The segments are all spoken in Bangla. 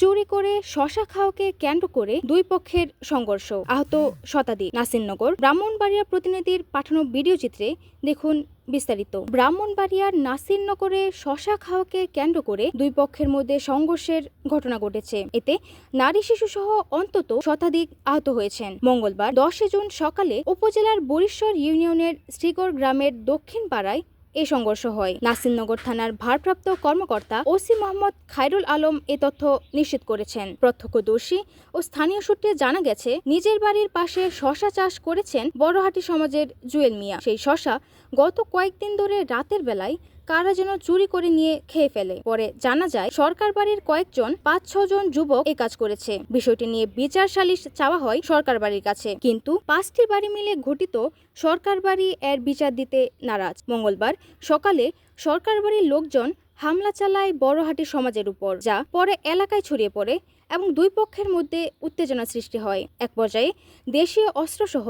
চুরি করে শশা খাওয়াকে কেন্দ্র করে দুই পক্ষের সংঘর্ষ, আহত শতাধিক। নাসিরনগর। ব্রাহ্মণবাড়িয়া প্রতিনিধির পাঠানো ভিডিও চিত্রে দেখুন বিস্তারিত। ব্রাহ্মণবাড়িয়ার নাসিরনগরে শশা খাওয়াকে কেন্দ্র করে দুই পক্ষের মধ্যে সংঘর্ষের ঘটনা ঘটেছে। এতে নারী শিশু সহ অন্তত শতাধিক আহত হয়েছেন। মঙ্গলবার 10 জুন সকালে উপজেলার বরিশ্বর ইউনিয়নের শ্রীগড় গ্রামের দক্ষিণ পাড়ায় এ সংঘর্ষ হয়। নাসিরনগর থানার ভারপ্রাপ্ত কর্মকর্তা ওসি মোহাম্মদ খায়রুল আলম এ তথ্য নিশ্চিত করেছেন। প্রত্যক্ষদর্শী ও স্থানীয় সূত্রে জানা গেছে, নিজের বাড়ির পাশে শশা চাষ করেছেন বড়হাটি সমাজের জুয়েল মিয়া। সেই শশা গত কয়েকদিন ধরে রাতের বেলায় কারা যেন চুরি করে নিয়ে খেয়ে ফেলে। পরে জানা যায় সরকার বাড়ির কয়েকজন 5-6 জন যুবক এ কাজ করেছে। বিষয়টি নিয়ে বিচার সালিশ চাওয়া হয় সরকার বাড়ির কাছে, কিন্তু 5টি বাড়ি মিলে গঠিত সরকার বাড়ি এর বিচার দিতে নারাজ। মঙ্গলবার সকালে সরকার বাড়ির লোকজন হামলা চালায় বড়হাটি সমাজের উপর, যা পরে এলাকায় ছড়িয়ে পড়ে এবং দুই পক্ষের মধ্যে উত্তেজনা সৃষ্টি হয়। এক পর্যায়ে দেশীয় অস্ত্রসহ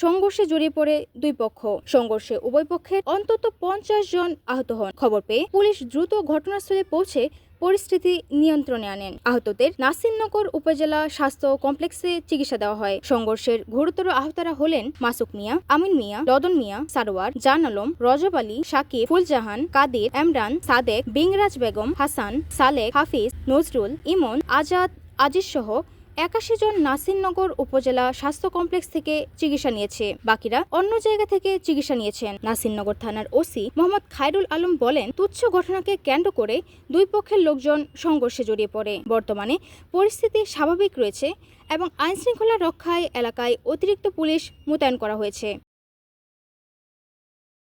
সংঘর্ষে জড়িয়ে পড়ে দুই পক্ষ। সংঘর্ষে উভয় পক্ষের অন্তত 50 জন আহত হন। খবর পেয়ে পুলিশ দ্রুত ঘটনাস্থলে পৌঁছে পরিস্থিতি নিয়ন্ত্রণে আনেন। আহতদের নাসিরনগর উপজেলা স্বাস্থ্য কমপ্লেক্সে চিকিৎসা দেওয়া হয়। সংঘর্ষের গুরুতর আহতরা হলেন মাসুক মিয়া, আমিন মিয়া, রদন মিয়া, সারোয়ার, জান আলম, রজব আলী, সাকিব, ফুলজাহান, কাদির, এমরান, সাদেক, বিংরাজ বেগম, হাসান, সালেক, হাফিজ, নজরুল, ইমন, আজাদ, আজিজ সহ 81 জন নাসিরনগর উপজেলা স্বাস্থ্য কমপ্লেক্স থেকে চিকিৎসা নিয়েছে। বাকিরা অন্য জায়গা থেকে চিকিৎসা নিয়েছেন। নাসিরনগর থানার ওসি মোহাম্মদ খায়রুল আলম বলেন, তুচ্ছ ঘটনাকে কেন্দ্র করে দুই পক্ষের লোকজন সংঘর্ষে জড়িয়ে পড়ে। বর্তমানে পরিস্থিতি স্বাভাবিক রয়েছে এবং আইনশৃঙ্খলা রক্ষায় এলাকায় অতিরিক্ত পুলিশ মোতায়েন করা হয়েছে।